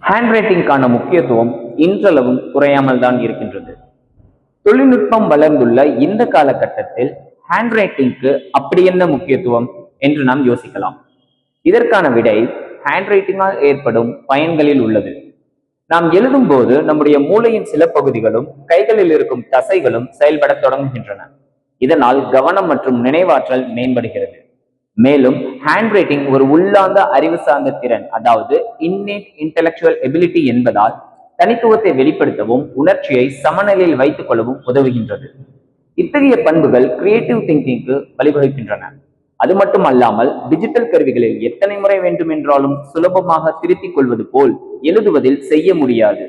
Hand ரைட்டிங்கான முக்கியத்துவம் இன்றளவும் குறையாமல் தான் இருக்கின்றது. தொழில்நுட்பம் வளர்ந்துள்ள இந்த காலகட்டத்தில் ஹேண்ட் ரைட்டிங்க்கு அப்படி என்ன முக்கியத்துவம் என்று நாம் யோசிக்கலாம். இதற்கான விடை ஹேண்ட் ரைட்டிங்கால் ஏற்படும் பயன்களில் உள்ளது. நாம் எழுதும் போது நம்முடைய மூளையின் சில பகுதிகளும் கைகளில் இருக்கும் தசைகளும் செயல்பட தொடங்குகின்றன. இதனால் கவனம் மற்றும் நினைவாற்றல் மேம்படுகிறது. மேலும் ஹேண்ட் ரைட்டிங் ஒரு உள்ளார்ந்த அறிவு சார்ந்த திறன், அதாவது இன்னேட் இன்டெலக்சுவல் எபிலிட்டி என்பதால் தனித்துவத்தை வெளிப்படுத்தவும் உணர்ச்சியை சமநிலையில் வைத்துக் கொள்ளவும் உதவுகின்றது. இத்தகைய பண்புகள் கிரியேட்டிவ் திங்கிங்க்கு வழிவகுக்கின்றன. அது மட்டும் அல்லாமல் டிஜிட்டல் கருவிகளில் எத்தனை முறை வேண்டுமென்றாலும் சுலபமாக திருத்திக் கொள்வது போல் எழுதுவதில் செய்ய முடியாது.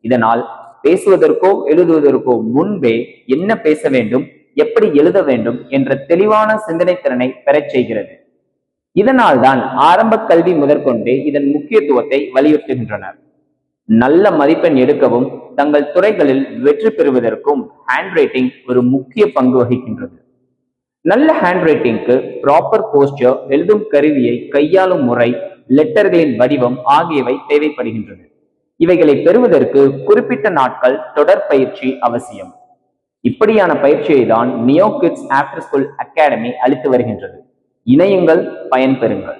இதனால் பேசுவதற்கோ எழுதுவதற்கோ முன்பே என்ன பேச வேண்டும், எப்படி எழுத வேண்டும் என்ற தெளிவான சிந்தனை திறனை பெறச் செய்கிறது. இதனால் தான் ஆரம்ப கல்வி முதற்கொண்டே இதன் முக்கியத்துவத்தை வலியுறுத்துகின்றனர். நல்ல மதிப்பெண் எடுக்கவும் தங்கள் துறைகளில் வெற்றி பெறுவதற்கும் ஹேண்ட் ரைட்டிங் ஒரு முக்கிய பங்கு வகிக்கின்றது. நல்ல ஹேண்ட் ரைட்டிங்க்கு ப்ராப்பர் போஸ்டர், எழுதும் கருவியை கையாளும் முறை, லெட்டர்களின் வடிவம் ஆகியவை தேவைப்படுகின்றது. இவைகளை பெறுவதற்கு குறிப்பிட்ட நாட்கள் தொடர் பயிற்சி அவசியம். இப்படியான பயிற்சியை தான் neo kids after school academy அளித்து வருகின்றது. இணையுங்கள், பயன்பெறுங்கள்.